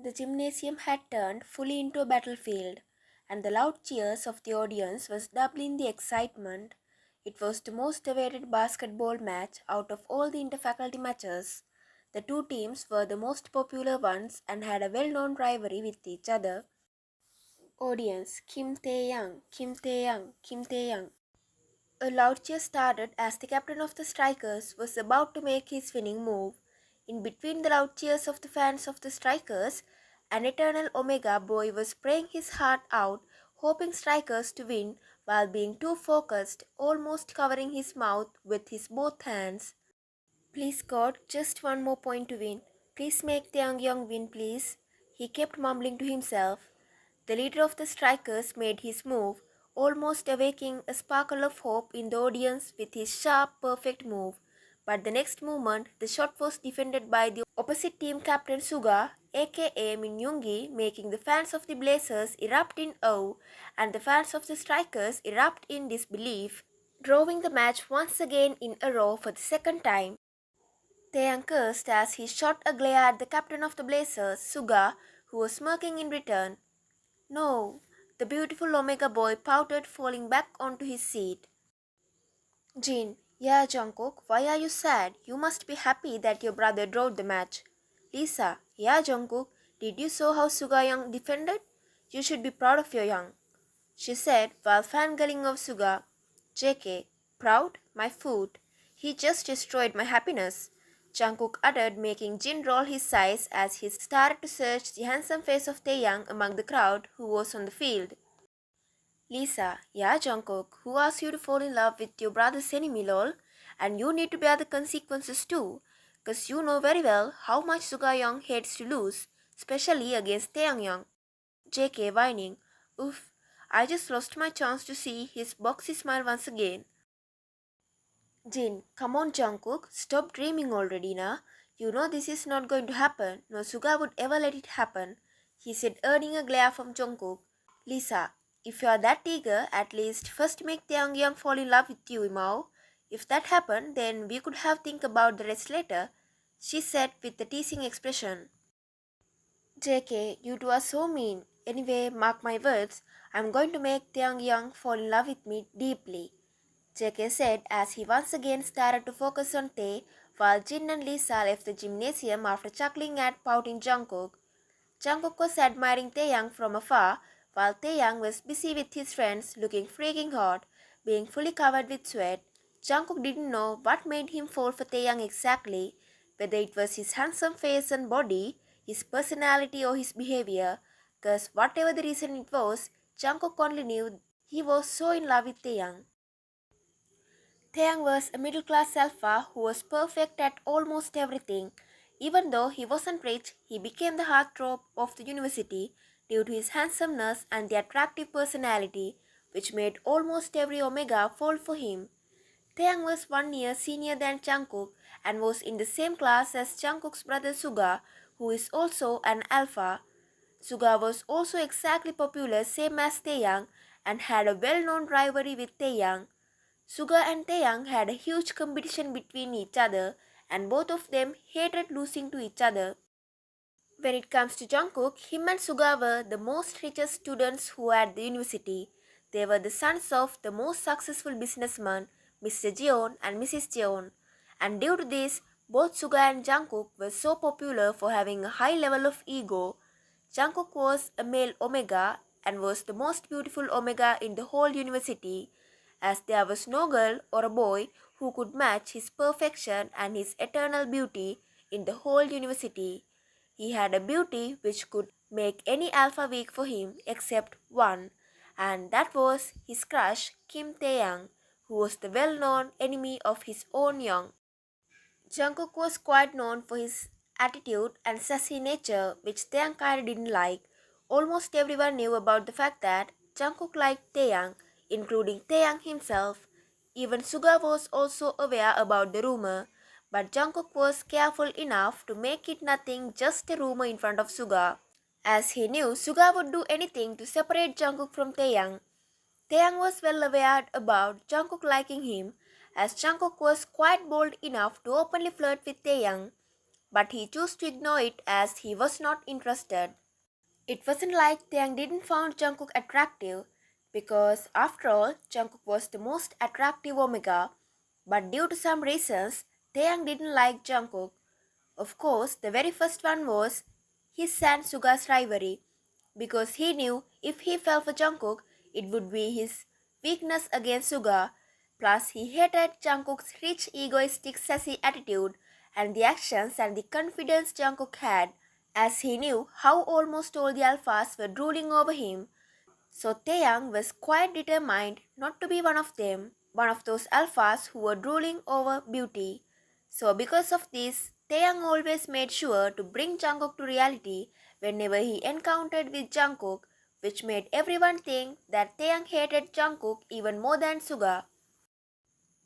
The gymnasium had turned fully into a battlefield, and the loud cheers of the audience was doubling the excitement. It was the most awaited basketball match out of all the interfaculty matches. The two teams were the most popular ones and had a well-known rivalry with each other. Audience, Kim Taehyung, Kim Taehyung, Kim Taehyung. A loud cheer started as the captain of the Strikers was about to make his winning move. In between the loud cheers of the fans of the Strikers, an eternal Omega boy was praying his heart out, hoping Strikers to win while being too focused, almost covering his mouth with his both hands. Please God, just one more point to win. Please make Taehyung win, please. He kept mumbling to himself. The leader of the Strikers made his move, almost awaking a sparkle of hope in the audience with his sharp, perfect move. But the next moment, the shot was defended by the opposite team captain Suga, aka Min Yoongi, making the fans of the Blazers erupt in awe and the fans of the Strikers erupt in disbelief, drawing the match once again in a row for the second time. Taehyung cursed as he shot a glare at the captain of the Blazers, Suga, who was smirking in return. No, the beautiful Omega boy pouted, falling back onto his seat. Jin, yeah, Jungkook, why are you sad? You must be happy that your brother drove the match. Lisa, yeah, Jungkook, did you saw how Suga Young defended? You should be proud of your young, she said while fangirling of Suga. JK, proud? My foot. He just destroyed my happiness. Jungkook uttered, making Jin roll his eyes as he started to search the handsome face of Taehyung among the crowd who was on the field. Lisa, yeah, Jungkook, who asked you to fall in love with your brother's enemy, lol? And you need to bear the consequences too, cause you know very well how much Suga Young hates to lose, especially against Taehyung Young. JK whining, oof, I just lost my chance to see his boxy smile once again. Jin, come on Jungkook, stop dreaming already na. You know this is not going to happen. No Suga would ever let it happen, he said, earning a glare from Jungkook. Lisa, if you are that eager, at least first make Taehyung fall in love with you, Imao. If that happened, then we could have think about the rest later, she said with a teasing expression. JK, you two are so mean. Anyway, mark my words, I'm going to make Taehyung fall in love with me deeply, JK said as he once again started to focus on Tae while Jin and Lisa left the gymnasium after chuckling at pouting Jungkook. Jungkook was admiring Taehyung from afar while Taehyung was busy with his friends looking freaking hot, being fully covered with sweat. Jungkook didn't know what made him fall for Taehyung exactly, whether it was his handsome face and body, his personality or his behavior, cause whatever the reason it was, Jungkook only knew he was so in love with Taehyung. Taeyang was a middle-class alpha who was perfect at almost everything. Even though he wasn't rich, he became the heartthrob of the university due to his handsomeness and the attractive personality, which made almost every Omega fall for him. Taeyang was 1 year senior than Jungkook and was in the same class as Jungkook's brother Suga, who is also an alpha. Suga was also exactly popular same as Taeyang and had a well-known rivalry with Taeyang. Suga and Taeyang had a huge competition between each other and both of them hated losing to each other. When it comes to Jungkook, him and Suga were the most richest students who were at the university. They were the sons of the most successful businessman, Mr. Jeon and Mrs. Jeon. And due to this, both Suga and Jungkook were so popular for having a high level of ego. Jungkook was a male Omega and was the most beautiful Omega in the whole university, as there was no girl or a boy who could match his perfection and his eternal beauty in the whole university. He had a beauty which could make any alpha weak for him except one, and that was his crush Kim Taehyung, who was the well-known enemy of his own young. Jungkook was quite known for his attitude and sassy nature, which Taeyang kinda didn't like. Almost everyone knew about the fact that Jungkook liked Taeyang, including Taeyang himself. Even Suga was also aware about the rumor, but Jungkook was careful enough to make it nothing, just a rumor in front of Suga, as he knew Suga would do anything to separate Jungkook from Taeyang. Taeyang was well aware about Jungkook liking him, as Jungkook was quite bold enough to openly flirt with Taeyang. but he chose to ignore it as he was not interested. It wasn't like Taeyang didn't find Jungkook attractive, because after all, Jungkook was the most attractive Omega, but due to some reasons, Taeyang didn't like Jungkook. Of course, the very first one was his and Suga's rivalry, because he knew if he fell for Jungkook, it would be his weakness against Suga. Plus, he hated Jungkook's rich, egoistic, sassy attitude and the actions and the confidence Jungkook had, as he knew how almost all the alphas were drooling over him. So Taeyang was quite determined not to be one of them, one of those alphas who were drooling over beauty. So because of this, Taeyang always made sure to bring Jungkook to reality whenever he encountered with Jungkook, which made everyone think that Taeyang hated Jungkook even more than Suga.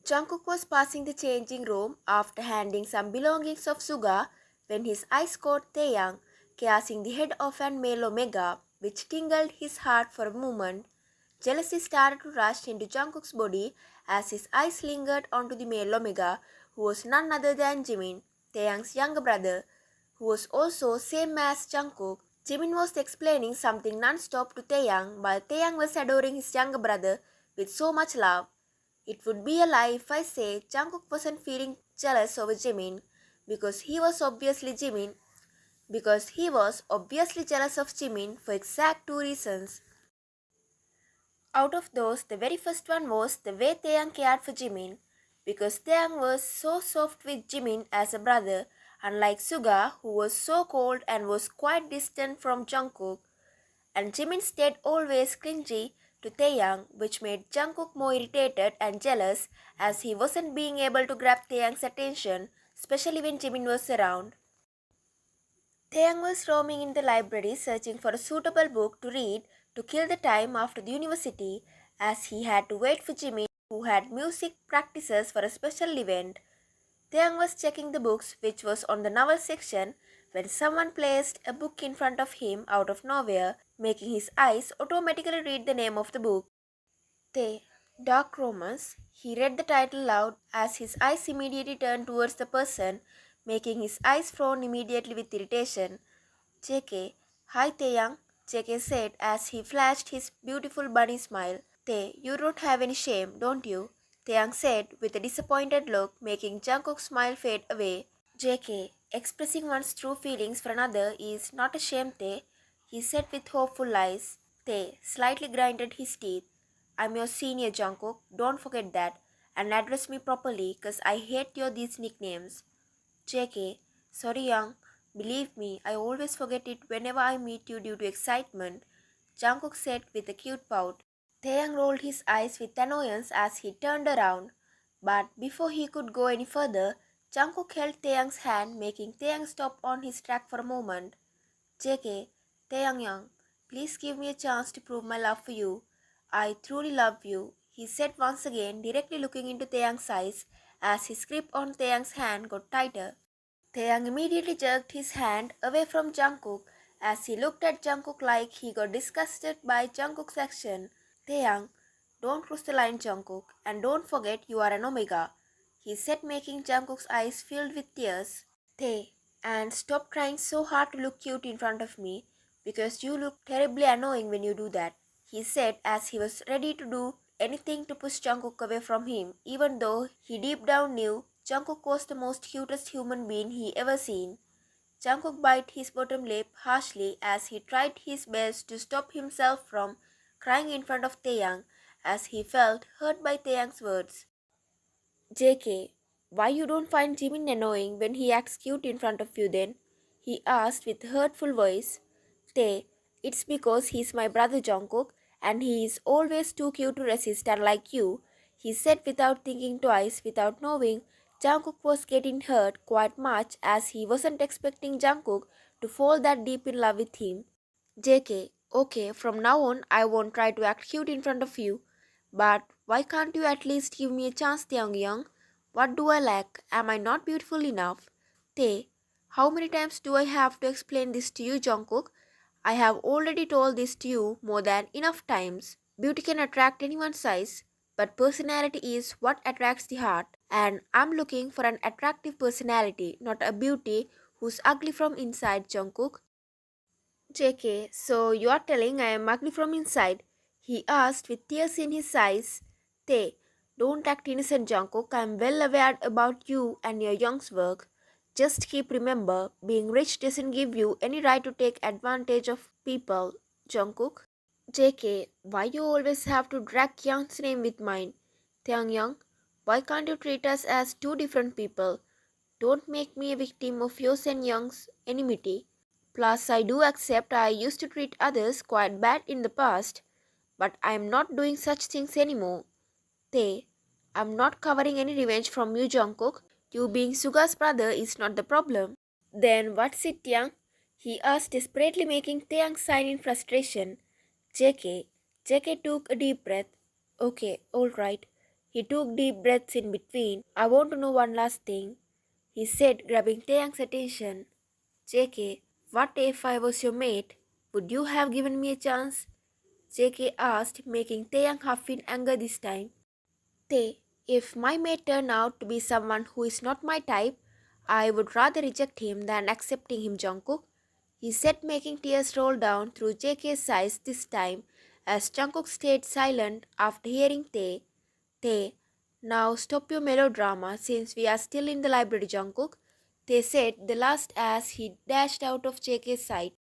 Jungkook was passing the changing room after handing some belongings of Suga when his eyes caught Taeyang caressing the head of an male Omega, which tingled his heart for a moment. Jealousy started to rush into Jungkook's body as his eyes lingered onto the male Omega, who was none other than Jimin, Taeyang's younger brother, who was also same as Jungkook. Jimin was explaining something non-stop to Taeyang while Taeyang was adoring his younger brother with so much love. It would be a lie if I say Jungkook wasn't feeling jealous over Jimin because he was obviously jealous of Jimin for exact two reasons. Out of those, the very first one was the way Taeyang cared for Jimin, because Taeyang was so soft with Jimin as a brother, unlike Suga, who was so cold and was quite distant from Jungkook, and Jimin stayed always clingy to Taeyang, which made Jungkook more irritated and jealous as he wasn't being able to grab Taeyang's attention, especially when Jimin was around. Taeyang was roaming in the library searching for a suitable book to read to kill the time after the university, as he had to wait for Jimin, who had music practices for a special event. Taeyang was checking the books, which was on the novel section, when someone placed a book in front of him out of nowhere, making his eyes automatically read the name of the book. Tae, Dark Romance. He read the title loud as his eyes immediately turned towards the person, making his eyes frown immediately with irritation. JK, hi Taeyang, JK said as he flashed his beautiful bunny smile. Tae, you don't have any shame, don't you? Taeyang said with a disappointed look, making Jungkook's smile fade away. JK, expressing one's true feelings for another is not a shame, Tae, he said with hopeful eyes. Tae slightly grinded his teeth. I'm your senior, Jungkook, don't forget that, and address me properly cause I hate your these nicknames. JK, sorry Young, believe me, I always forget it whenever I meet you due to excitement, Jungkook said with a cute pout. Taeyang rolled his eyes with annoyance as he turned around, but before he could go any further, Jungkook held Taeyang's hand, making Taeyang stop on his track for a moment. JK, Taeyang Young, please give me a chance to prove my love for you. I truly love you, he said once again, directly looking into Taeyang's eyes as his grip on Taeyang's hand got tighter. Taeyang immediately jerked his hand away from Jungkook as he looked at Jungkook like he got disgusted by Jungkook's action. Taeyang, don't cross the line, Jungkook, and don't forget you are an Omega, he said, making Jungkook's eyes filled with tears. Tae, and stop trying so hard to look cute in front of me because you look terribly annoying when you do that, he said as he was ready to do anything to push Jungkook away from him, even though he deep down knew Jungkook was the most cutest human being he ever seen. Jungkook bit his bottom lip harshly as he tried his best to stop himself from crying in front of Taeyang as he felt hurt by Taeyang's words. JK, why you don't find Jimin annoying when he acts cute in front of you then? He asked with hurtful voice. Tae, it's because he's my brother Jungkook and he is always too cute to resist unlike you, he said without thinking twice, without knowing Jungkook was getting hurt quite much as he wasn't expecting Jungkook to fall that deep in love with him. JK, okay, from now on I won't try to act cute in front of you. But why can't you at least give me a chance, Taehyung? What do I lack? Am I not beautiful enough? Tae, how many times do I have to explain this to you, Jungkook? I have already told this to you more than enough times. Beauty can attract anyone's eyes, but personality is what attracts the heart. And I'm looking for an attractive personality, not a beauty who's ugly from inside, Jungkook. JK, so you are telling I am ugly from inside? He asked with tears in his eyes. Tae, don't act innocent, Jungkook. I am well aware about you and your young's work. Just keep remember, being rich doesn't give you any right to take advantage of people, Jungkook. JK, why you always have to drag Young's name with mine? Taehyung, why can't you treat us as two different people? Don't make me a victim of yours and Young's enmity. Plus, I do accept I used to treat others quite bad in the past, but I am not doing such things anymore. They, I'm not covering any revenge from you, Jungkook. You being Suga's brother is not the problem. Then what's it, Taeyang? He asked desperately, making Taeyang sign in frustration. JK. JK took a deep breath. Okay, alright. He took deep breaths in between. I want to know one last thing, he said, grabbing Taeyang's attention. JK, what if I was your mate? Would you have given me a chance? JK asked, making Taeyang huff in anger this time. Tae, if my mate turned out to be someone who is not my type, I would rather reject him than accepting him, Jungkook, he said, making tears roll down through JK's eyes this time as Jungkook stayed silent after hearing Tae. Tae, now stop your melodrama since we are still in the library, Jungkook, Tae said the last as he dashed out of JK's sight.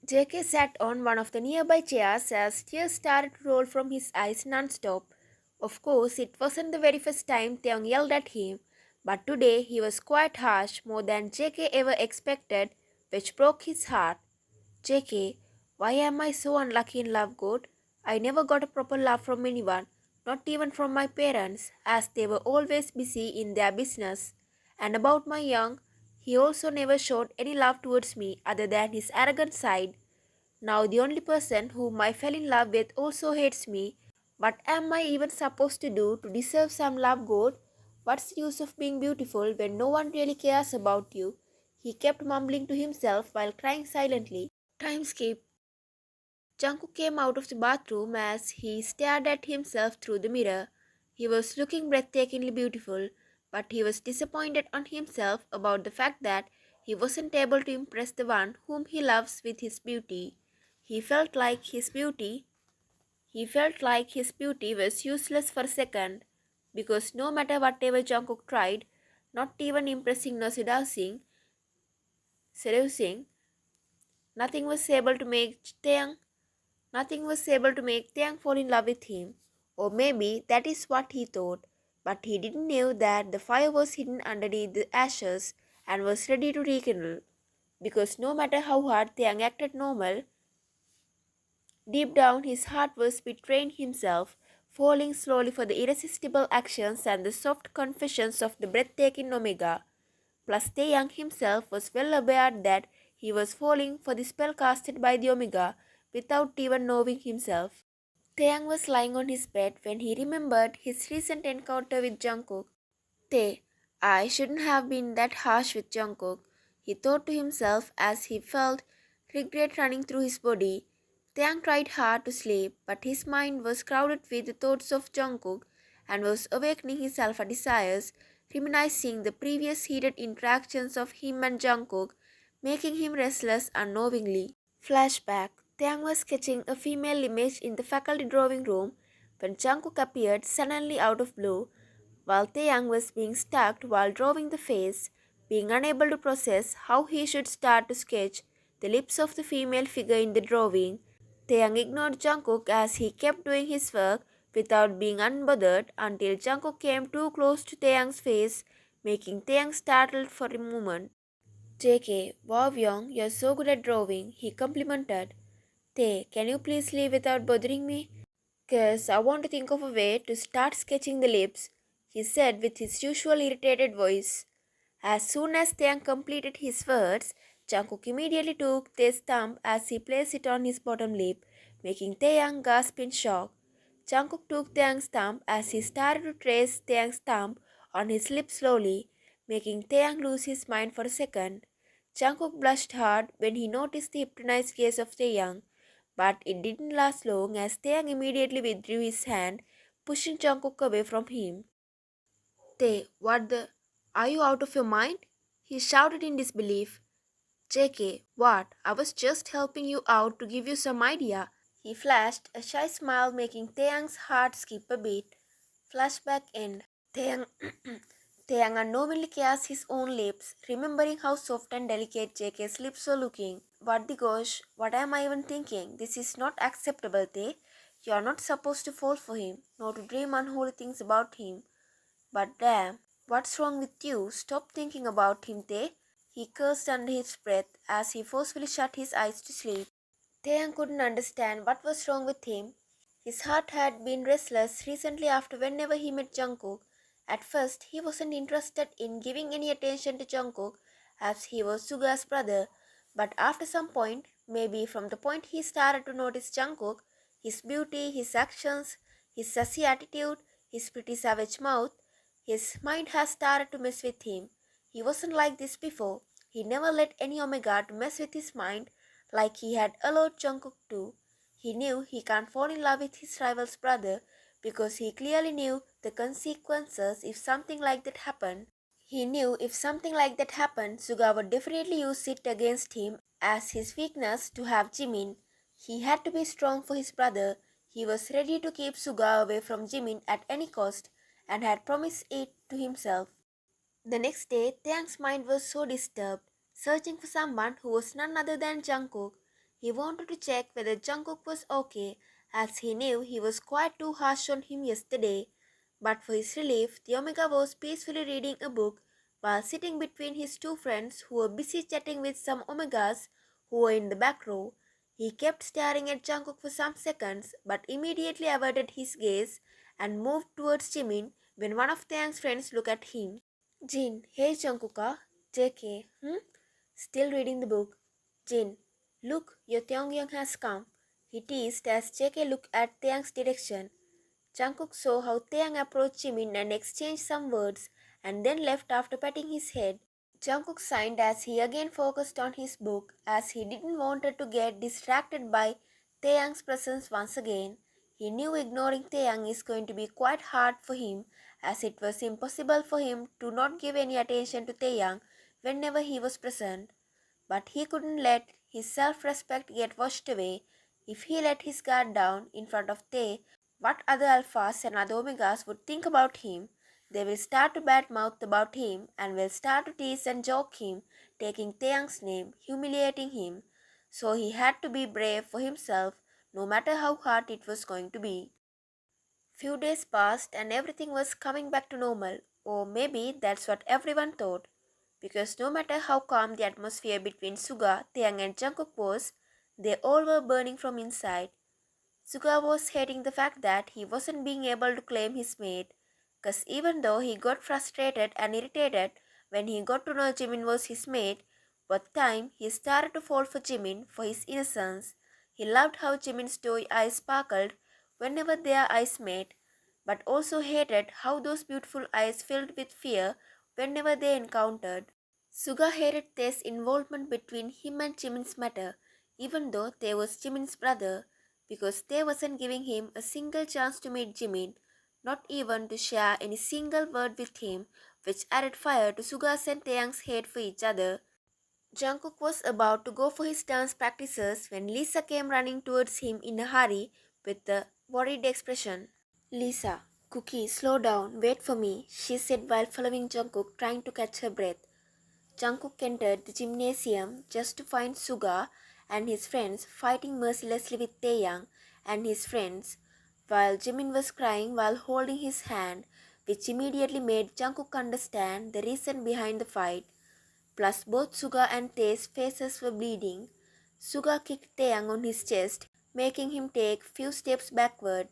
JK sat on one of the nearby chairs as tears started to roll from his eyes non-stop. Of course, it wasn't the very first time Taeyong yelled at him, but today he was quite harsh, more than JK ever expected, which broke his heart. JK, why am I so unlucky in love, God? I never got a proper love from anyone, not even from my parents, as they were always busy in their business. And about my young, he also never showed any love towards me other than his arrogant side. Now the only person whom I fell in love with also hates me. What am I even supposed to do to deserve some love, God? What's the use of being beautiful when no one really cares about you? He kept mumbling to himself while crying silently. Time skip. Jungkook came out of the bathroom as he stared at himself through the mirror. He was looking breathtakingly beautiful, but he was disappointed on himself about the fact that he wasn't able to impress the one whom he loves with his beauty. He felt like his beauty he felt like his beauty was useless for a second, because no matter whatever Jungkook tried, not even impressing nor seducing, nothing was able to make Nothing was able to make Taeyang fall in love with him, or maybe that is what he thought, but he didn't know that the fire was hidden underneath the ashes and was ready to rekindle. Because no matter how hard Taeyang acted normal, deep down his heart was betraying himself, falling slowly for the irresistible actions and the soft confessions of the breathtaking Omega. Plus Taeyang himself was well aware that he was falling for the spell casted by the Omega without even knowing himself. Taeyang was lying on his bed when he remembered his recent encounter with Jungkook. Tae, I shouldn't have been that harsh with Jungkook, he thought to himself as he felt regret running through his body. Taeyang tried hard to sleep, but his mind was crowded with the thoughts of Jungkook and was awakening his alpha desires, reminiscing the previous heated interactions of him and Jungkook, making him restless unknowingly. Flashback. Taeyang was sketching a female image in the faculty drawing room when Jungkook appeared suddenly out of blue, while Taeyang was being stuck while drawing the face, being unable to process how he should start to sketch the lips of the female figure in the drawing. Taeyang ignored Jungkook as he kept doing his work without being unbothered until Jungkook came too close to Taeyang's face, making Taeyang startled for a moment. JK, wow Young, you're so good at drawing, he complimented. Tae, can you please leave without bothering me? Cause I want to think of a way to start sketching the lips, he said with his usual irritated voice. As soon as Taeyang completed his words, Jungkook immediately took Tae's thumb as he placed it on his bottom lip, making Taeyang gasp in shock. Jungkook took Taeyang's thumb as he started to trace Taeyang's thumb on his lip slowly, making Taeyang lose his mind for a second. Jungkook blushed hard when he noticed the hypnotized gaze of Taeyang, but it didn't last long as Taeyang immediately withdrew his hand, pushing Jungkook away from him. Tae, what the? Are you out of your mind? He shouted in disbelief. JK, what? I was just helping you out to give you some idea. He flashed, a shy smile making Taehyung's heart skip a beat. Flashback end. Taehyung, Taehyung unknowingly kissed his own lips, remembering how soft and delicate JK's lips were looking. What the gosh, what am I even thinking? This is not acceptable, Tae. You are not supposed to fall for him, nor to dream unholy things about him. But damn, what's wrong with you? Stop thinking about him, Tae. He cursed under his breath as he forcefully shut his eyes to sleep. Taeyang couldn't understand what was wrong with him. His heart had been restless recently after whenever he met Jungkook. At first, he wasn't interested in giving any attention to Jungkook as he was Suga's brother. But after some point, maybe from the point he started to notice Jungkook, his beauty, his actions, his sassy attitude, his pretty savage mouth, his mind has started to mess with him. He wasn't like this before. He never let any Omega to mess with his mind like he had allowed Jungkook to. He knew he can't fall in love with his rival's brother because he clearly knew the consequences if something like that happened. He knew if something like that happened, Suga would definitely use it against him as his weakness to have Jimin. He had to be strong for his brother. He was ready to keep Suga away from Jimin at any cost and had promised it to himself. The next day, Taeyang's mind was so disturbed, searching for someone who was none other than Jungkook. He wanted to check whether Jungkook was okay, as he knew he was quite too harsh on him yesterday. But for his relief, the Omega was peacefully reading a book while sitting between his two friends who were busy chatting with some Omegas who were in the back row. He kept staring at Jungkook for some seconds, but immediately averted his gaze and moved towards Jimin when one of Taeyang's friends looked at him. Jin, hey Jungkooka, JK, Still reading the book. Jin, look, your Taehyung has come. He teased as JK looked at Taehyung's direction. Jungkook saw how Taehyung approached Jimin and exchanged some words and then left after patting his head. Jungkook signed as he again focused on his book as he didn't want to get distracted by Taehyung's presence once again. He knew ignoring Taehyung is going to be quite hard for him as it was impossible for him to not give any attention to Taehyung whenever he was present. But he couldn't let his self-respect get washed away. If he let his guard down in front of Tae, what other alphas and other omegas would think about him? They will start to badmouth about him and will start to tease and joke him, taking Taeyang's name, humiliating him. So he had to be brave for himself, no matter how hard it was going to be. Few days passed and everything was coming back to normal, or maybe that's what everyone thought. Because no matter how calm the atmosphere between Suga, Taeyang and Jungkook was, they all were burning from inside. Suga was hating the fact that he wasn't being able to claim his mate, cause even though he got frustrated and irritated when he got to know Jimin was his mate, with time he started to fall for Jimin for his innocence. He loved how Jimin's doe eyes sparkled whenever their eyes met, but also hated how those beautiful eyes filled with fear whenever they encountered. Suga hated Tae's involvement between him and Jimin's matter, even though Tae was Jimin's brother, because Tae wasn't giving him a single chance to meet Jimin, not even to share any single word with him, which added fire to Suga's and Taeyang's hate for each other. Jungkook was about to go for his dance practices when Lisa came running towards him in a hurry with a worried expression. Lisa, Cookie, slow down, wait for me, she said while following Jungkook, trying to catch her breath. Jungkook entered the gymnasium just to find Suga and his friends fighting mercilessly with Taehyung and his friends, while Jimin was crying while holding his hand, which immediately made Jungkook understand the reason behind the fight. Plus, both Suga and Tae's faces were bleeding. Suga kicked Taehyung on his chest, making him take few steps backward,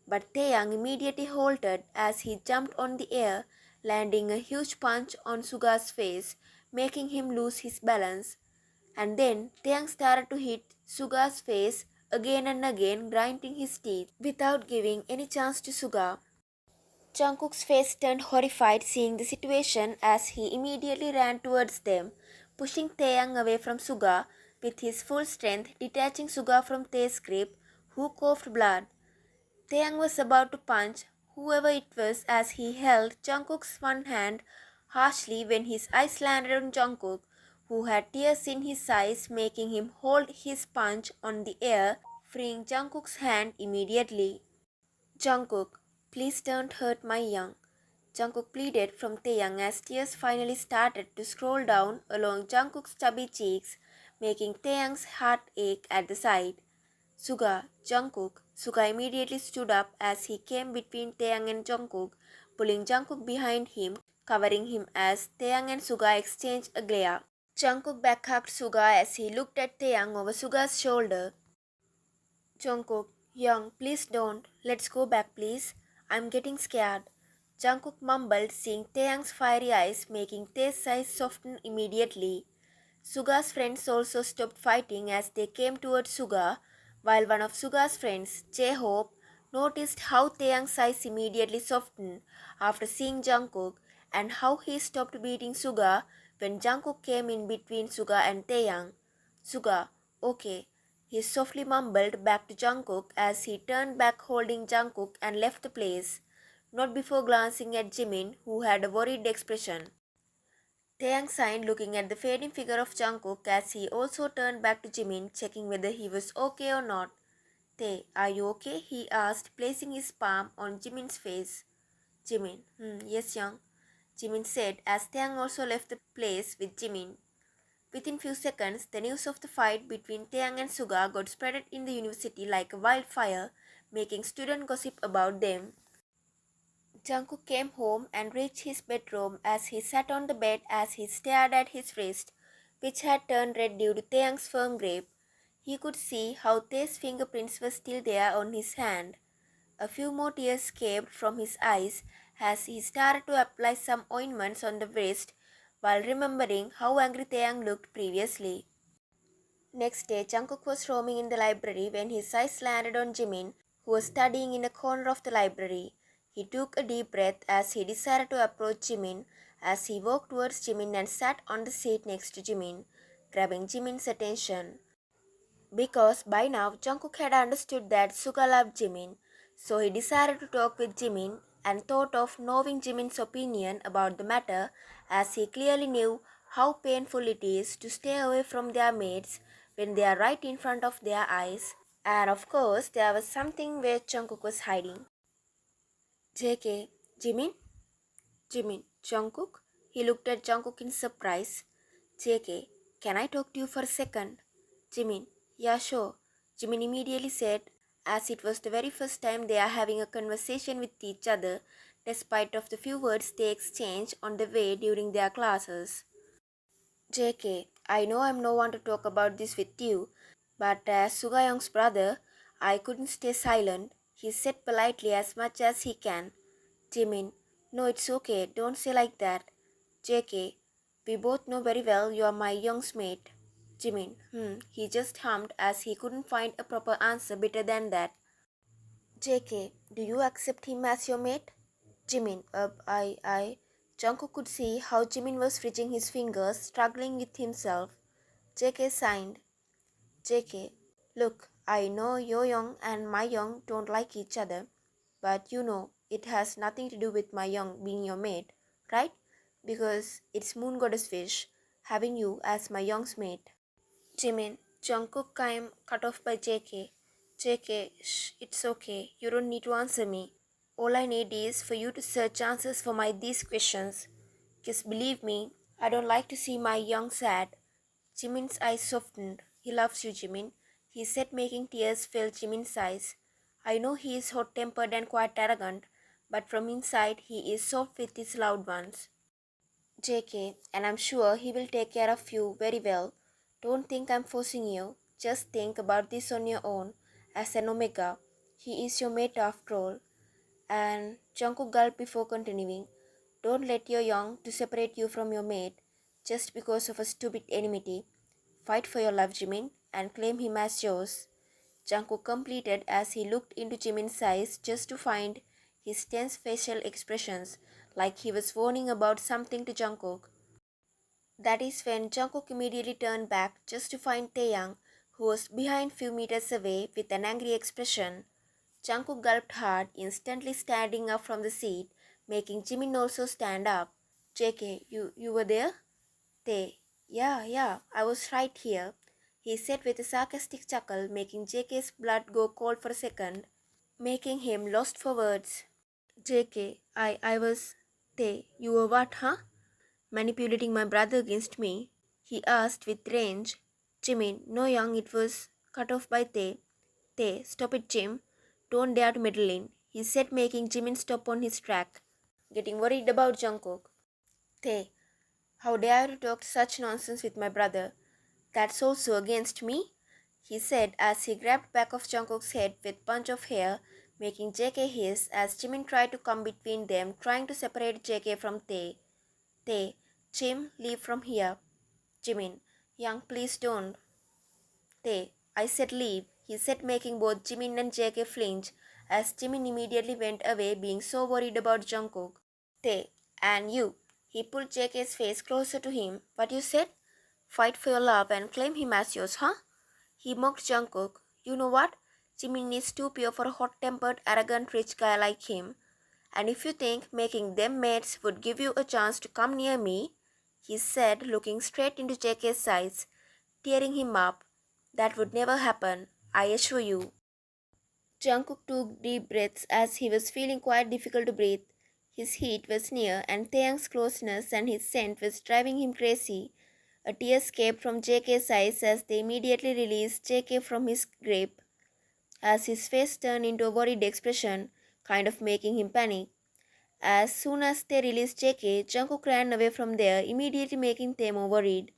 but Taehyung immediately halted as he jumped on the air, landing a huge punch on Suga's face, making him lose his balance. And then Taehyung started to hit Suga's face again and again, grinding his teeth without giving any chance to Suga. Jungkook's face turned horrified seeing the situation as he immediately ran towards them, pushing Taehyung away from Suga with his full strength, detaching Suga from Tae's grip, who coughed blood. Taehyung was about to punch whoever it was as he held Jungkook's one hand harshly when his eyes landed on Jungkook, who had tears in his eyes, making him hold his punch on the air, freeing Jungkook's hand immediately. Jungkook, please don't hurt my young. Jungkook pleaded from Taehyung as tears finally started to scroll down along Jungkook's chubby cheeks, making Taehyung's heart ache at the sight. Suga, Jungkook. Suga immediately stood up as he came between Taehyung and Jungkook, pulling Jungkook behind him, covering him as Taehyung and Suga exchanged a glare. Jungkook backhugged Suga as he looked at Taehyung over Suga's shoulder. Jungkook, Young, please don't. Let's go back, please. I'm getting scared. Jungkook mumbled, seeing Taehyung's fiery eyes, making Tae's eyes soften immediately. Suga's friends also stopped fighting as they came towards Suga, while one of Suga's friends, J-Hope, noticed how Taehyung's eyes immediately softened after seeing Jungkook and how he stopped beating Suga when Jungkook came in between Suga and Taehyung. Suga, okay, he softly mumbled back to Jungkook as he turned back holding Jungkook and left the place, not before glancing at Jimin, who had a worried expression. Taeyang signed, looking at the fading figure of Jungkook as he also turned back to Jimin, checking whether he was okay or not. Tae, are you okay? He asked, placing his palm on Jimin's face. Jimin, yes, Young, Jimin said as Taeyang also left the place with Jimin. Within few seconds, the news of the fight between Taeyang and Suga got spread in the university like a wildfire, making student gossip about them. Jungkook came home and reached his bedroom as he sat on the bed as he stared at his wrist, which had turned red due to Taeyang's firm grip. He could see how Tae's fingerprints were still there on his hand. A few more tears escaped from his eyes as he started to apply some ointments on the wrist while remembering how angry Taeyang looked previously. Next day, Jungkook was roaming in the library when his eyes landed on Jimin, who was studying in a corner of the library. He took a deep breath as he decided to approach Jimin as he walked towards Jimin and sat on the seat next to Jimin, grabbing Jimin's attention. Because by now Jungkook had understood that Suga loved Jimin, so he decided to talk with Jimin and thought of knowing Jimin's opinion about the matter as he clearly knew how painful it is to stay away from their mates when they are right in front of their eyes. And of course, there was something where Jungkook was hiding. JK, Jimin? Jimin, Jungkook? He looked at Jungkook in surprise. JK, can I talk to you for a second? Jimin, yeah, sure. Jimin immediately said, as it was the very first time they are having a conversation with each other, despite of the few words they exchanged on the way during their classes. JK, I know I'm no one to talk about this with you, but as Sugayong's brother, I couldn't stay silent. He said politely as much as he can. Jimin, no, it's okay, don't say like that. JK, we both know very well you are my young's mate. Jimin, he just hummed as he couldn't find a proper answer better than that. JK, do you accept him as your mate? Jimin, Jungkook could see how Jimin was fridging his fingers, struggling with himself. JK signed. JK, look, I know your young and my young don't like each other, but you know, it has nothing to do with my young being your mate, right? Because it's Moon Goddess wish, having you as my young's mate. Jimin, Jungkook came cut off by JK. JK, shh, it's okay. You don't need to answer me. All I need is for you to search answers for my these questions. Because believe me, I don't like to see my young sad. Jimin's eyes softened. He loves you, Jimin, he said, making tears fill Jimin's eyes. I know he is hot-tempered and quite arrogant, but from inside he is soft with his loved ones. JK, and I'm sure he will take care of you very well. Don't think I'm forcing you. Just think about this on your own. As an Omega, he is your mate after all. And Jungkook gulped before continuing. Don't let your young to separate you from your mate just because of a stupid enmity. Fight for your love, Jimin, and claim him as yours. Jungkook completed as he looked into Jimin's eyes just to find his tense facial expressions like he was warning about something to Jungkook. That is when Jungkook immediately turned back just to find Taehyung, who was behind few meters away with an angry expression. Jungkook gulped hard, instantly standing up from the seat, making Jimin also stand up. JK, you were there? Tae, yeah, I was right here, he said with a sarcastic chuckle, making JK's blood go cold for a second, making him lost for words. JK, I was. Tae, you were what, huh? Manipulating my brother against me? He asked with rage. Jimin, no young, it was cut off by Tae. Tae, stop it, Jim. Don't dare to meddle in, he said, making Jimin stop on his track. Getting worried about Jungkook. Tae, how dare you talk such nonsense with my brother? That's also against me, he said as he grabbed back of Jungkook's head with bunch of hair, making JK hiss as Jimin tried to come between them, trying to separate JK from Tae. Tae, Jim, leave from here. Jimin, young, please don't. Tae, I said leave, he said, making both Jimin and JK flinch as Jimin immediately went away, being so worried about Jungkook. Tae, and you. He pulled JK's face closer to him. What you said? Fight for your love and claim him as yours, huh? He mocked Jungkook. You know what? Jimin is too pure for a hot-tempered, arrogant, rich guy like him. And if you think making them mates would give you a chance to come near me, he said, looking straight into JK's eyes, tearing him up, that would never happen, I assure you. Jungkook took deep breaths as he was feeling quite difficult to breathe. His heat was near, and Taehyung's closeness and his scent was driving him crazy. A tear escaped from JK's eyes as they immediately released JK from his grip, as his face turned into a worried expression, kind of making him panic. As soon as they released JK, Jungkook ran away from there, immediately making them more worried.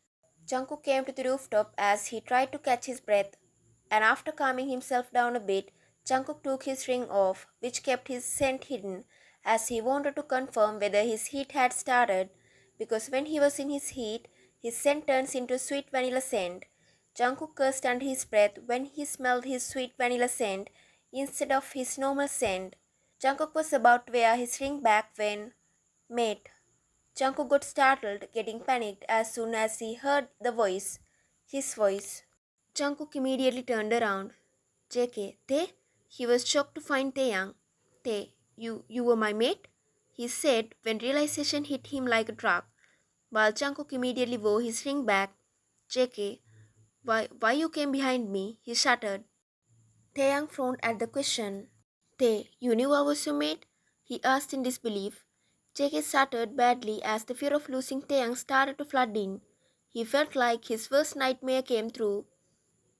Jungkook came to the rooftop as he tried to catch his breath, and after calming himself down a bit, Jungkook took his ring off, which kept his scent hidden, as he wanted to confirm whether his heat had started, because when he was in his heat, his scent turns into sweet vanilla scent. Jungkook cursed under his breath when he smelled his sweet vanilla scent instead of his normal scent. Jungkook was about to wear his ring back when, mate, Jungkook got startled, getting panicked as soon as he heard the voice, his voice. Jungkook immediately turned around. JK, Tae? He was shocked to find Taehyung. Tae, you were my mate? He said when realization hit him like a truck, while Jungkook immediately wore his ring back. JK, why you came behind me? He shuddered. Taehyung frowned at the question. Tae, you knew I was your mate? He asked in disbelief. JK stuttered badly as the fear of losing Taehyung started to flood in. He felt like his worst nightmare came true.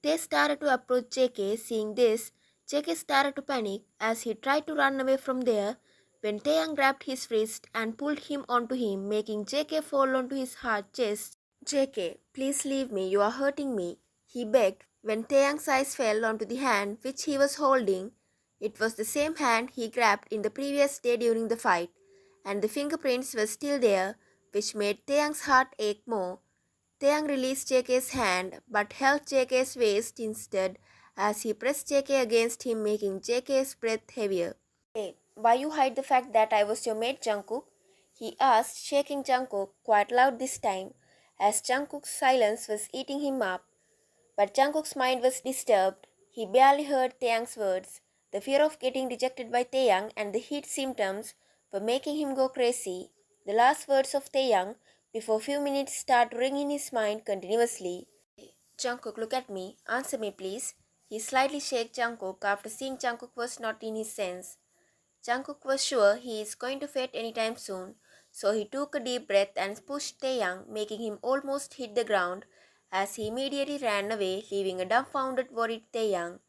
They started to approach JK. Seeing this, JK started to panic as he tried to run away from there when Taehyung grabbed his wrist and pulled him onto him, making JK fall onto his hard chest. JK, please leave me, you are hurting me, he begged when Taehyung's eyes fell onto the hand which he was holding. It was the same hand he grabbed in the previous day during the fight, and the fingerprints were still there, which made Taehyung's heart ache more. Taehyung released JK's hand but held JK's waist instead as he pressed JK against him, making JK's breath heavier. Hey, why you hide the fact that I was your mate, Jungkook? He asked, shaking Jungkook quite loud this time, as Jungkook's silence was eating him up. But Jungkook's mind was disturbed. He barely heard Taehyung's words. The fear of getting rejected by Taehyung and the heat symptoms were making him go crazy. The last words of Taehyung before few minutes start ringing in his mind continuously. Jungkook, look at me. Answer me, please. He slightly shook Jungkook after seeing Jungkook was not in his sense. Jungkook was sure he is going to fade anytime soon, so he took a deep breath and pushed Taehyung, making him almost hit the ground as he immediately ran away, leaving a dumbfounded, worried Taehyung.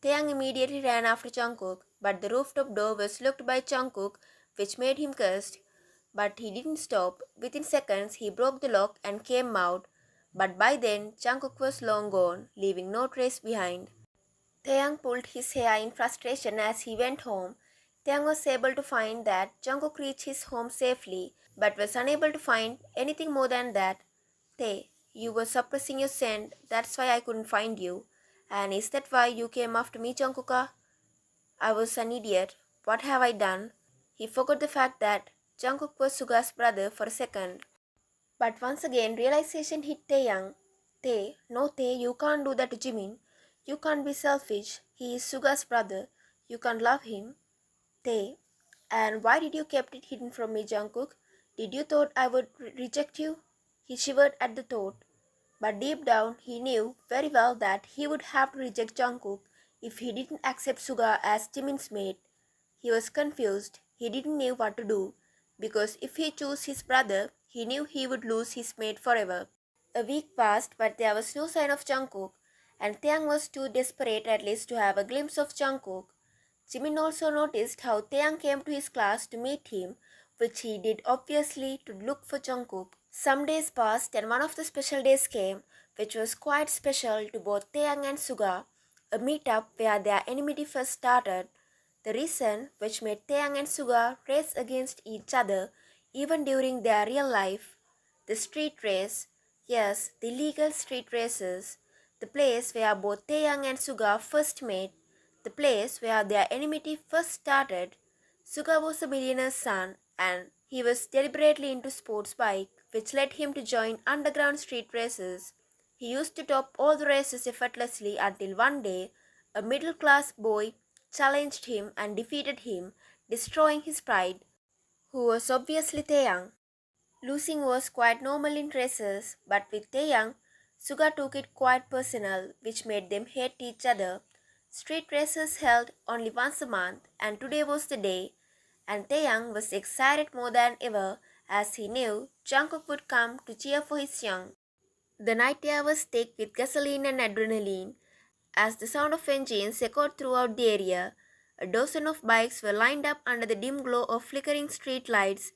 Taehyung immediately ran after Jungkook, but the rooftop door was locked by Jungkook, which made him cursed. But he didn't stop. Within seconds, he broke the lock and came out. But by then, Jungkook was long gone, leaving no trace behind. Taehyung pulled his hair in frustration as he went home. Taehyung was able to find that Jungkook reached his home safely, but was unable to find anything more than that. Tae, you were suppressing your scent, that's why I couldn't find you. And is that why you came after me, Jungkooka? I was an idiot. What have I done? He forgot the fact that Jungkook was Suga's brother for a second. But once again, realization hit Taehyung. Tae, no Tae, you can't do that to Jimin. You can't be selfish. He is Suga's brother. You can't love him. Tae, and why did you keep it hidden from me, Jungkook? Did you thought I would reject you? He shivered at the thought, but deep down he knew very well that he would have to reject Jungkook if he didn't accept Suga as Jimin's mate. He was confused. He didn't know what to do, because if he chose his brother, he knew he would lose his mate forever. A week passed, but there was no sign of Jungkook, and Taehyung was too desperate at least to have a glimpse of Jungkook. Jimin also noticed how Taehyung came to his class to meet him, which he did obviously to look for Jungkook. Some days passed and one of the special days came, which was quite special to both Taehyung and Suga, a meetup where their enmity first started. The reason which made Taehyung and Suga race against each other even during their real life. The street race, yes, the legal street races, the place where both Taehyung and Suga first met, the place where their enmity first started. Suga was a millionaire's son and he was deliberately into sports bike, which led him to join underground street races. He used to top all the races effortlessly until one day, a middle class boy challenged him and defeated him, destroying his pride, who was obviously Taehyung. Losing was quite normal in races, but with Taehyung, Suga took it quite personal, which made them hate each other. Street races held only once a month, and today was the day, and Taehyung was excited more than ever as he knew Jungkook would come to cheer for his young. The night air was thick with gasoline and adrenaline. As the sound of engines echoed throughout the area, a dozen of bikes were lined up under the dim glow of flickering street lights,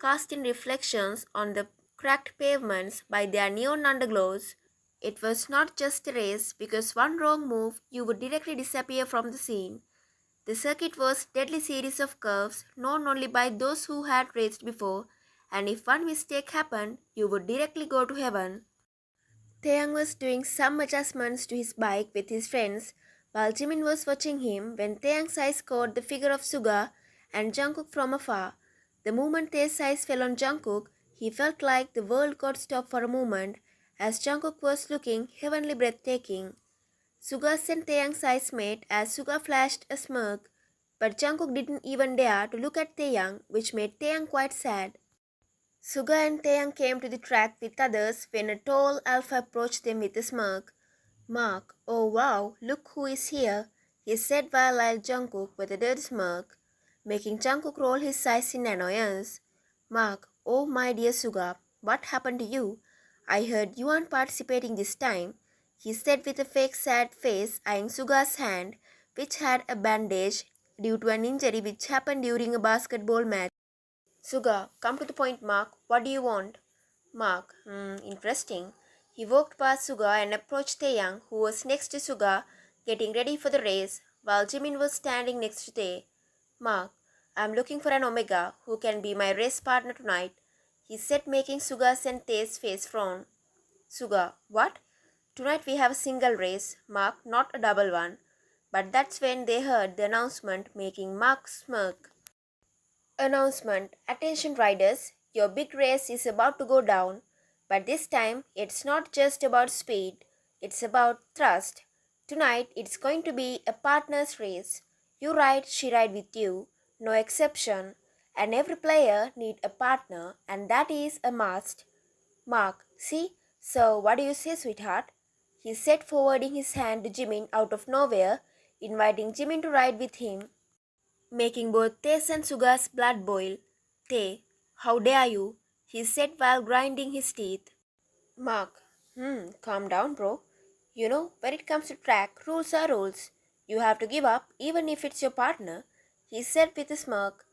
casting reflections on the cracked pavements by their neon underglows. It was not just a race, because one wrong move you would directly disappear from the scene. The circuit was a deadly series of curves known only by those who had raced before, and if one mistake happened, you would directly go to heaven. Taeyang was doing some adjustments to his bike with his friends while Jimin was watching him when Taeyang's eyes caught the figure of Suga and Jungkook from afar. The moment Tae's eyes fell on Jungkook, he felt like the world got stopped for a moment as Jungkook was looking heavenly breathtaking. Suga's and Taeyang's eyes met as Suga flashed a smirk, but Jungkook didn't even dare to look at Taeyang, which made Taeyang quite sad. Suga and Taeyang came to the track with others when a tall alpha approached them with a smirk. "Mark, oh wow, look who is here," he said while eyed Jungkook with a dirty smirk, making Jungkook roll his eyes in annoyance. "Mark, oh my dear Suga, what happened to you? I heard you aren't participating this time," he said with a fake sad face, eyeing Suga's hand, which had a bandage due to an injury which happened during a basketball match. "Suga, come to the point, Mark. What do you want?" Mark, interesting. He walked past Suga and approached Taeyang, who was next to Suga, getting ready for the race, while Jimin was standing next to Tae. "Mark, I'm looking for an Omega who can be my race partner tonight," he said, making Suga's and Tae's face frown. "Suga, what? Tonight we have a single race, Mark, not a double one." But that's when they heard the announcement, making Mark smirk. Announcement: Attention riders, your big race is about to go down. But this time, it's not just about speed, it's about thrust. Tonight, it's going to be a partner's race. You ride, she ride with you, no exception. And every player need a partner, and that is a must. Mark, see? So, what do you say, sweetheart? He said, forwarding his hand to Jimin out of nowhere, inviting Jimin to ride with him, making both Tae's and Suga's blood boil. "Tae, how dare you?" he said while grinding his teeth. Mark, calm down, bro. You know, when it comes to track, rules are rules. You have to give up, even if it's your partner, he said with a smirk.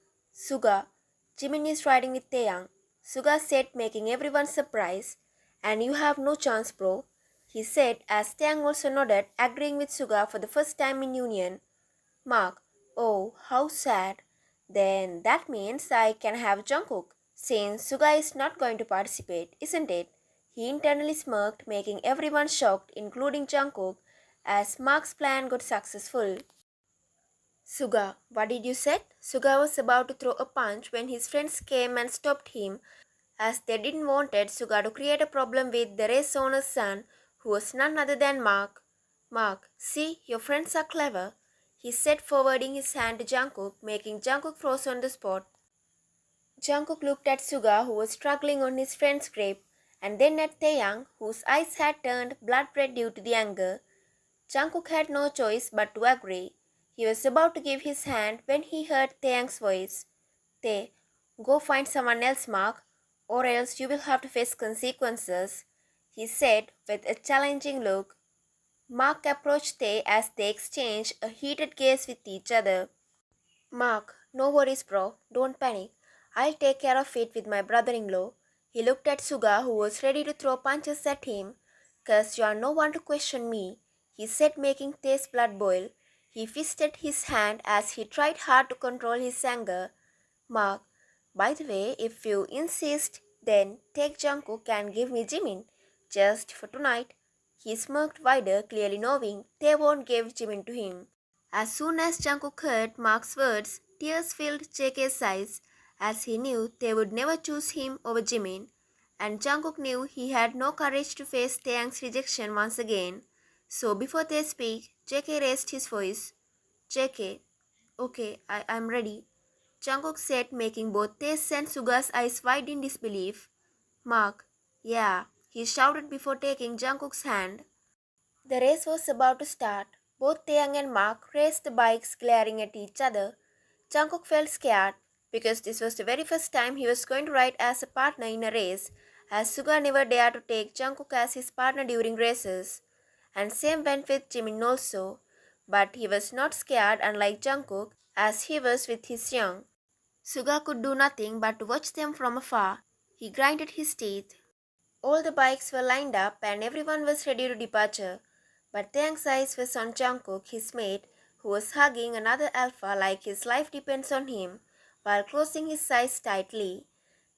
"Suga, Jimin is riding with Taeyang," Suga said, making everyone surprised. "And you have no chance, bro," he said as Taeyang also nodded, agreeing with Suga for the first time in union. Mark, oh, how sad. Then that means I can have Jungkook, since Suga is not going to participate, isn't it? He internally smirked, making everyone shocked, including Jungkook, as Mark's plan got successful. "Suga, what did you say?" Suga was about to throw a punch when his friends came and stopped him, as they didn't wanted Suga to create a problem with the race owner's son, who was none other than Mark. "Mark, see, your friends are clever," he said, forwarding his hand to Jungkook, making Jungkook froze on the spot. Jungkook looked at Suga, who was struggling on his friend's grip, and then at Taehyung, whose eyes had turned blood red due to the anger. Jungkook had no choice but to agree. He was about to give his hand when he heard Taehyung's voice. Tae, go find someone else, Mark, or else you will have to face consequences, he said with a challenging look. Mark approached Tae as they exchanged a heated gaze with each other. Mark, no worries, bro. Don't panic. I'll take care of it with my brother-in-law. He looked at Suga, who was ready to throw punches at him. "'Cause you are no one to question me," he said, making Tae's blood boil. He fisted his hand as he tried hard to control his anger. Mark, by the way, if you insist, then take Jungkook and give me Jimin. Just for tonight. He smirked wider, clearly knowing they won't give Jimin to him. As soon as Jungkook heard Mark's words, tears filled JK's eyes, as he knew they would never choose him over Jimin. And Jungkook knew he had no courage to face Taehyung's rejection once again. So before they speak, JK raised his voice. JK, okay, I'm ready. Jungkook said, making both Tae's and Suga's eyes wide in disbelief. Mark, yeah, he shouted before taking Jungkook's hand. The race was about to start. Both Taeyang and Mark raced the bikes, glaring at each other. Jungkook felt scared because this was the very first time he was going to ride as a partner in a race, as Suga never dared to take Jungkook as his partner during races. And same went with Jimin also. But he was not scared, unlike Jungkook, as he was with his young. Suga could do nothing but to watch them from afar. He grinded his teeth. All the bikes were lined up and everyone was ready to departure. But Taeyang's eyes was on Jungkook, his mate, who was hugging another alpha like his life depends on him, while closing his eyes tightly.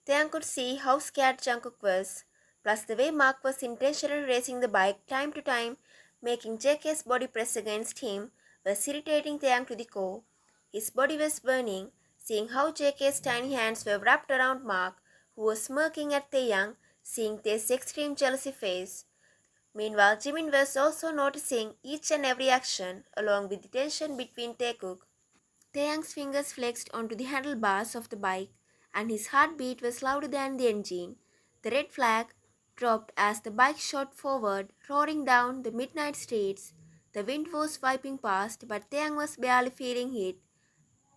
Taeyang could see how scared Jungkook was, plus the way Mark was intentionally racing the bike time to time, making JK's body press against him, was irritating Taeyang to the core. His body was burning, seeing how JK's tiny hands were wrapped around Mark, who was smirking at Taeyang, seeing Tae's extreme jealousy face. Meanwhile, Jimin was also noticing each and every action, along with the tension between Taekook. Taeyang's fingers flexed onto the handlebars of the bike, and his heartbeat was louder than the engine. The red flag dropped as the bike shot forward, roaring down the midnight streets. The wind was wiping past, but Taeyang was barely feeling it,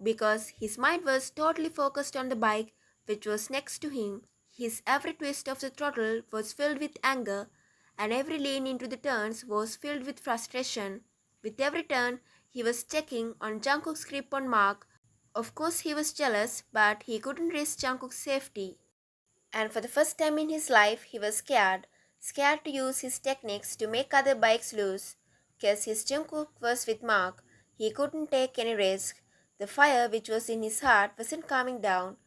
because his mind was totally focused on the bike, which was next to him. His every twist of the throttle was filled with anger, and every lean into the turns was filled with frustration. With every turn, he was checking on Jungkook's grip on Mark. Of course, he was jealous, but he couldn't risk Jungkook's safety. And for the first time in his life, he was scared. Scared to use his techniques to make other bikes lose. Because his Jungkook was with Mark, he couldn't take any risk. The fire which was in his heart wasn't calming down.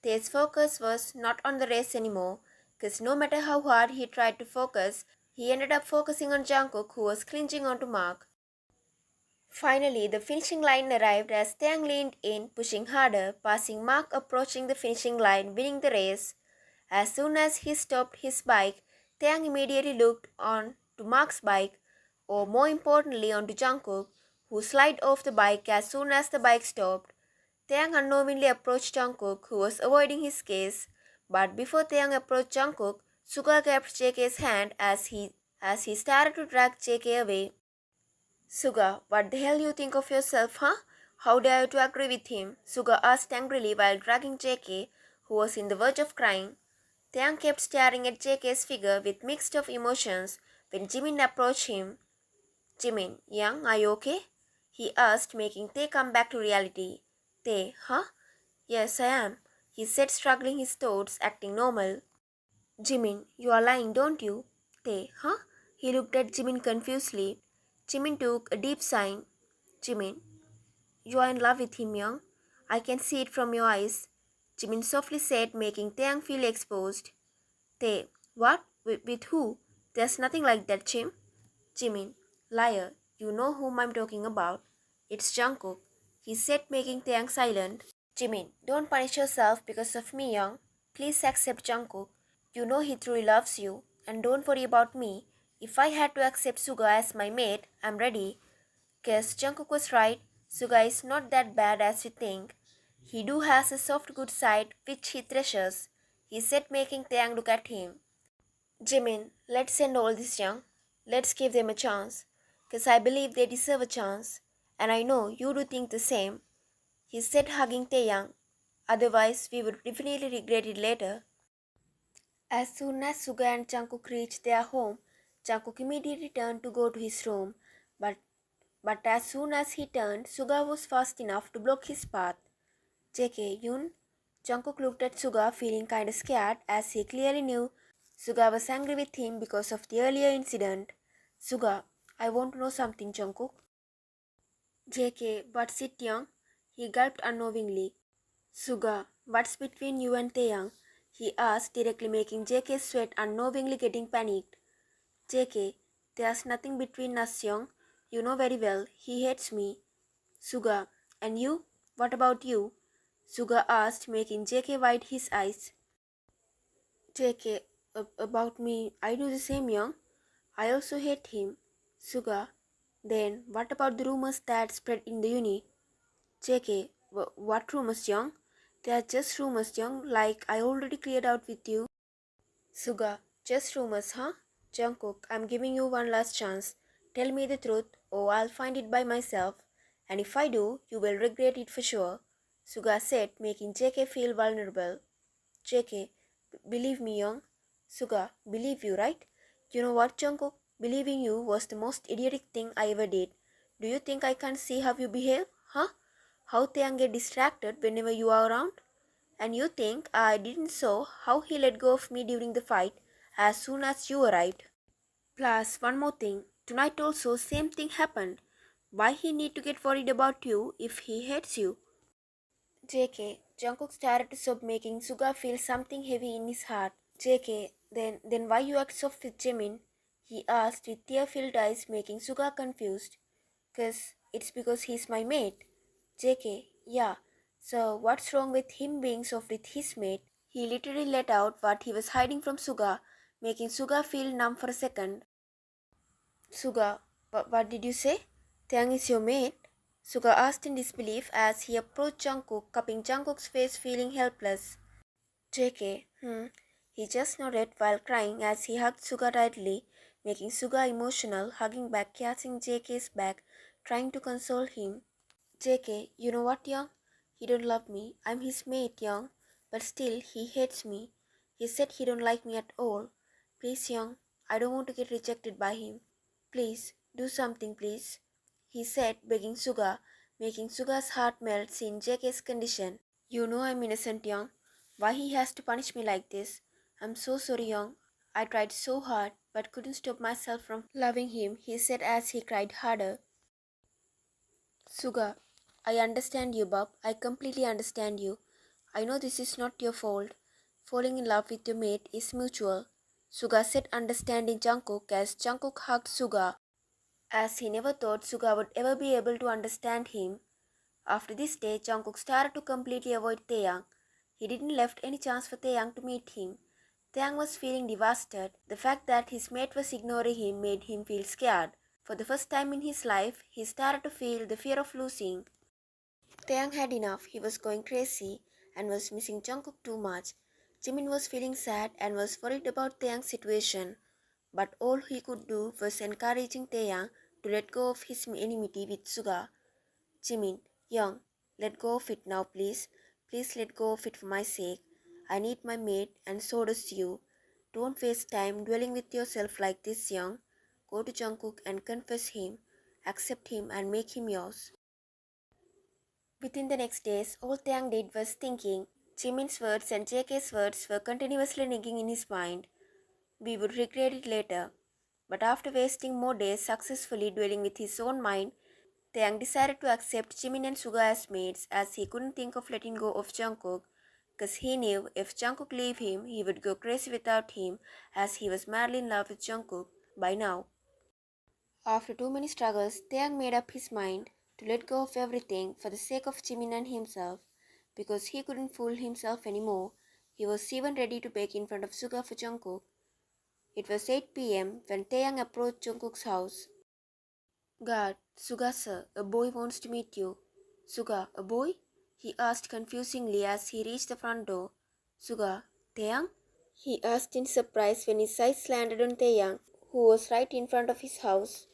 His focus was not on the race anymore, because no matter how hard he tried to focus, he ended up focusing on Jungkook, who was clinging onto Mark. Finally, the finishing line arrived as Taeyang leaned in, pushing harder, passing Mark, approaching the finishing line, winning the race. As soon as he stopped his bike, Taeyang immediately looked on to Mark's bike, or more importantly onto Jungkook, who slid off the bike as soon as the bike stopped. Taeyang unknowingly approached Jungkook, who was avoiding his gaze. But before Taeyang approached Jungkook, Suga grabbed JK's hand as he started to drag JK away. Suga, what the hell you think of yourself, huh? How dare you to agree with him? Suga asked angrily while dragging JK, who was in the verge of crying. Taeyang kept staring at JK's figure with mixed of emotions when Jimin approached him. Jimin, young, are you okay? He asked, making Tae come back to reality. Tae, huh? Yes, I am, he said, struggling his thoughts, acting normal. Jimin, you are lying, don't you? Tae, huh? He looked at Jimin confusedly. Jimin took a deep sigh. Jimin, you are in love with him, young. I can see it from your eyes, Jimin softly said, making Taeyang feel exposed. Tae, what? With who? There's nothing like that, Jim. Jimin, liar, you know whom I'm talking about. It's Jungkook, he said, making Taeyang silent. Jimin, don't punish yourself because of me, young. Please accept Jungkook. You know he truly loves you. And don't worry about me. If I had to accept Suga as my mate, I'm ready. Guess Jungkook was right. Suga is not that bad as we think. He do has a soft good side which he treasures, he said, making Taehyung look at him. Jimin, let's end all this, young. Let's give them a chance. 'Cause I believe they deserve a chance. And I know you do think the same, he said, hugging Taehyung. Otherwise, we would definitely regret it later. As soon as Suga and Jungkook reached their home, Jungkook immediately turned to go to his room. But, but as soon as he turned, Suga was fast enough to block his path. JK, Yun? Jungkook looked at Suga, feeling kinda scared, as he clearly knew Suga was angry with him because of the earlier incident. Suga, I want to know something, Jungkook. JK, what's it, Young? He gulped unknowingly. Suga, what's between you and Taeyang? He asked, directly making JK sweat, unknowingly getting panicked. JK, there's nothing between us, Young. You know very well, he hates me. Suga, and you? What about you? Suga asked, making JK wide his eyes. JK, about me, I do the same, Young. I also hate him. Suga, then what about the rumors that spread in the uni? JK, what rumors, Young? They are just rumors, Young, like I already cleared out with you. Suga, just rumors, huh? Jungkook, I'm giving you one last chance. Tell me the truth, or I'll find it by myself. And if I do, you will regret it for sure. Suga said, making JK feel vulnerable. JK, believe me, Young. Suga, believe you, right? You know what, Jungkook? Believing you was the most idiotic thing I ever did. Do you think I can't see how you behave? Huh? How Taeyang get distracted whenever you are around? And you think I didn't saw how he let go of me during the fight as soon as you arrived. Plus, one more thing. Tonight also same thing happened. Why he need to get worried about you if he hates you? JK, Jungkook started to sob, making Suga feel something heavy in his heart. JK, then why you act soft with Jimin? He asked with tear-filled eyes, making Suga confused. 'Cause it's because he's my mate. JK, yeah. So what's wrong with him being soft with his mate? He literally let out what he was hiding from Suga, making Suga feel numb for a second. Suga, what did you say? Taeyang is your mate? Suga asked in disbelief as he approached Jungkook, cupping Jungkook's face, feeling helpless. JK, He just nodded while crying as he hugged Suga tightly, making Suga emotional, hugging back, catching JK's back, trying to console him. JK, you know what, Young? He don't love me. I'm his mate, Young. But still, he hates me. He said he don't like me at all. Please, Young, I don't want to get rejected by him. Please, do something, please. He said, begging Suga, making Suga's heart melt seeing JK's condition. You know I'm innocent, Young. Why he has to punish me like this? I'm so sorry, Young. I tried so hard, but couldn't stop myself from loving him, he said as he cried harder. Suga, I understand you, Bob. I completely understand you. I know this is not your fault. Falling in love with your mate is mutual. Suga said, understanding Jungkook as Jungkook hugged Suga, as he never thought Suga would ever be able to understand him. After this day, Jungkook started to completely avoid Taeyang. He didn't left any chance for Taeyang to meet him. Taeyang was feeling devastated. The fact that his mate was ignoring him made him feel scared. For the first time in his life, he started to feel the fear of losing. Taeyang had enough. He was going crazy and was missing Jungkook too much. Jimin was feeling sad and was worried about Taeyang's situation. But all he could do was encouraging Taeyang to let go of his enmity with Suga. Jimin, Young, let go of it now, please. Please let go of it for my sake. I need my mate and so does you. Don't waste time dwelling with yourself like this, Young. Go to Jungkook and confess him. Accept him and make him yours. Within the next days, all Taeyang did was thinking. Jimin's words and JK's words were continuously nagging in his mind. We would regret it later. But after wasting more days successfully dwelling with his own mind, Taeyang decided to accept Jimin and Suga as mates as he couldn't think of letting go of Jungkook, because he knew if Jungkook leave him, he would go crazy without him as he was madly in love with Jungkook by now. After too many struggles, Taeyang made up his mind to let go of everything for the sake of Jimin and himself. Because he couldn't fool himself anymore, he was even ready to beg in front of Suga for Jungkook. It was 8 p.m. when Taeyang approached Jungkook's house. Guard, Suga sir, a boy wants to meet you. Suga, a boy? he asked confusingly as he reached the front door. Suga, Taehyung? He asked in surprise when his eyes landed on Taehyung, who was right in front of his house.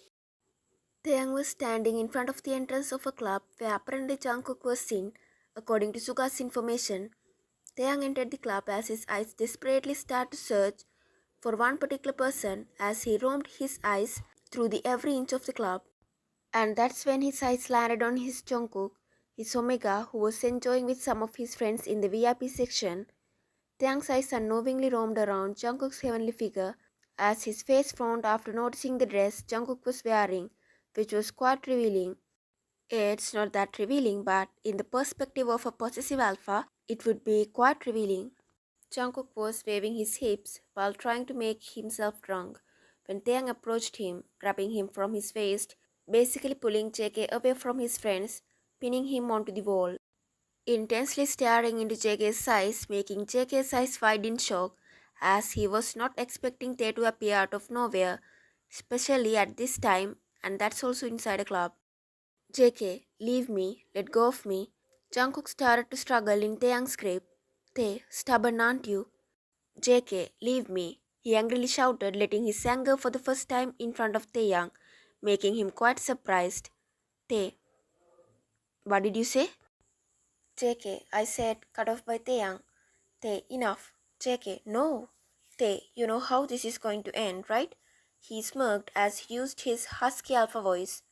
Taehyung was standing in front of the entrance of a club where apparently Jungkook was seen. According to Suga's information, Taehyung entered the club as his eyes desperately started to search for one particular person as he roamed his eyes through the every inch of the club. And that's when his eyes landed on his Jungkook, his Omega, who was enjoying with some of his friends in the VIP section. Taehyung's eyes unknowingly roamed around Jungkook's heavenly figure as his face frowned after noticing the dress Jungkook was wearing, which was quite revealing. It's not that revealing, but in the perspective of a possessive alpha, it would be quite revealing. Jungkook was waving his hips while trying to make himself drunk when Taehyung approached him, grabbing him from his waist, basically pulling JK away from his friends, pinning him onto the wall. Intensely staring into JK's eyes, making JK's eyes wide in shock, as he was not expecting Tae to appear out of nowhere, especially at this time, and that's also inside a club. JK, leave me, let go of me. Jungkook started to struggle in Taehyung's grip. Tae, stubborn aren't you? JK, leave me, he angrily shouted, letting his anger for the first time in front of Taehyung, making him quite surprised. Tae, what did you say? JK, I said, cut off by Taehyung. Tae, enough. JK, no. Tae, you know how this is going to end, right? He smirked as he used his husky alpha voice.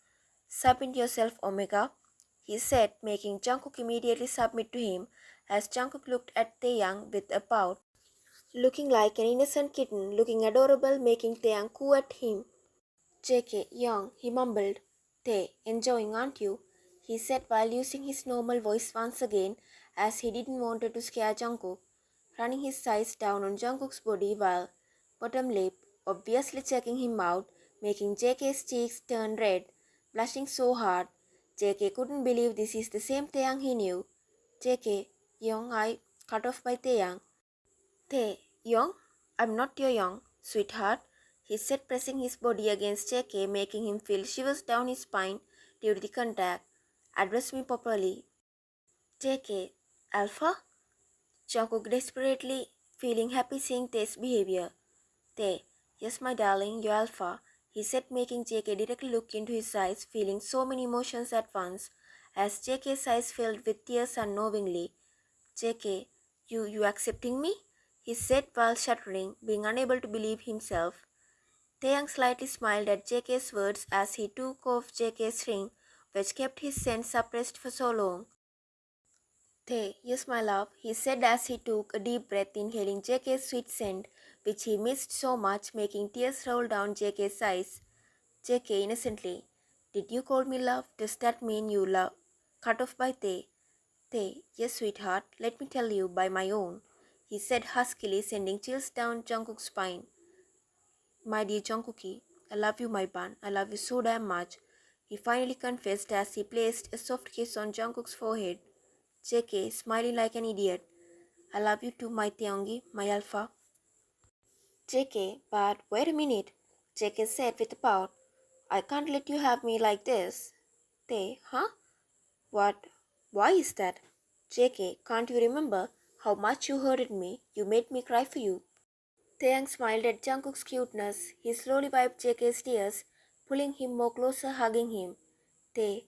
Submit yourself, Omega, he said, making Jungkook immediately submit to him as Jungkook looked at Taehyung with a pout, looking like an innocent kitten, looking adorable, making Taehyung coo at him. JK, young, he mumbled. Tae, enjoying, aren't you? He said while using his normal voice once again as he didn't want to scare Jungkook, running his eyes down on Jungkook's body while bottom lip, obviously checking him out, making JK's cheeks turn red, blushing so hard. JK couldn't believe this is the same Taehyung he knew. JK, young, I cut off by Taehyung. Tae, young? I'm not your young, sweetheart, he said, pressing his body against JK, making him feel shivers down his spine due to the contact. Address me properly. JK, Alpha? Jungkook desperately feeling happy seeing Tae's behavior. Tae, yes my darling, you're Alpha, he said, making JK directly look into his eyes, feeling so many emotions at once, as JK's eyes filled with tears unknowingly. JK, you accepting me? He said while shuddering, being unable to believe himself. Taeyang slightly smiled at JK's words as he took off JK's ring, which kept his scent suppressed for so long. Tae, yes my love, he said as he took a deep breath, inhaling JK's sweet scent, which he missed so much, making tears roll down JK's eyes. JK innocently, did you call me love? Does that mean you love? Cut off by Tae. Tae, yes sweetheart, let me tell you by my own, he said huskily, sending chills down Jungkook's spine. My dear Jungkookie, I love you my bun, I love you so damn much, he finally confessed as he placed a soft kiss on Jungkook's forehead. JK, smiling like an idiot. I love you too, my Taehyungi, my alpha. JK, but wait a minute, JK said with a pout. I can't let you have me like this. Tae, huh? What? Why is that? JK, can't you remember how much you hurted me? You made me cry for you. Taeyang smiled at Jungkook's cuteness. He slowly wiped JK's tears, pulling him more closer, hugging him. Tae,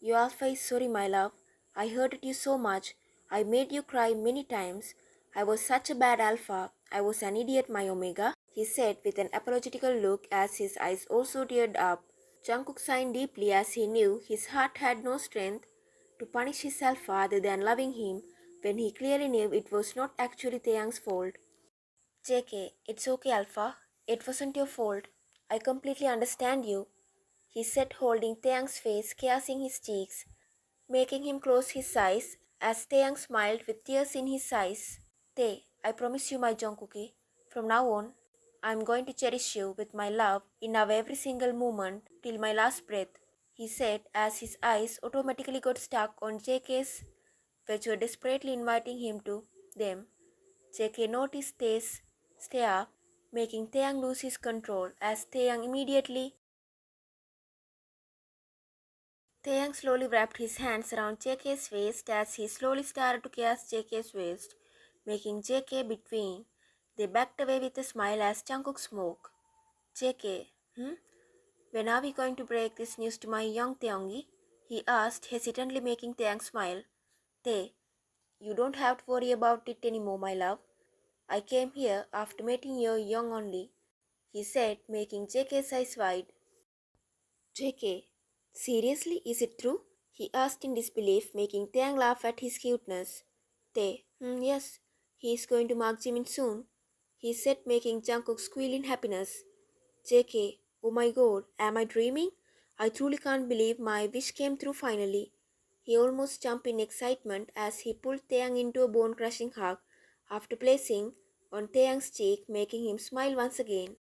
your alpha is sorry, my love. I hurted you so much. I made you cry many times. I was such a bad alpha. I was an idiot, my omega, he said with an apologetical look as his eyes also teared up. Jungkook sighed deeply as he knew his heart had no strength to punish his alpha other than loving him when he clearly knew it was not actually Taeyang's fault. JK, it's okay, Alpha. It wasn't your fault. I completely understand you, he said, holding Taeyang's face, kissing his cheeks, making him close his eyes as Taeyang smiled with tears in his eyes. Tae, I promise you, my Jungkookie, from now on, I'm going to cherish you with my love in our every single moment till my last breath, he said as his eyes automatically got stuck on JK's, which were desperately inviting him to them. JK noticed Tae's stare, making Taeyang lose his control as Taeyang immediately Taeyang slowly wrapped his hands around JK's waist as he slowly started to kiss JK's waist, making JK between. They backed away with a smile as Jungkook spoke. JK, when are we going to break this news to my young Taehyungi? He asked, hesitantly making Taeyang smile. Tae, you don't have to worry about it anymore, my love. I came here after meeting your young only, he said, making JK's eyes wide. JK, seriously, is it true? He asked in disbelief, making Taeyang laugh at his cuteness. Tae, yes, he is going to mark Jimin soon, he said, making Jungkook squeal in happiness. JK, oh my god, am I dreaming? I truly can't believe my wish came true finally. He almost jumped in excitement as he pulled Taeyang into a bone-crushing hug after placing on Taeyang's cheek, making him smile once again.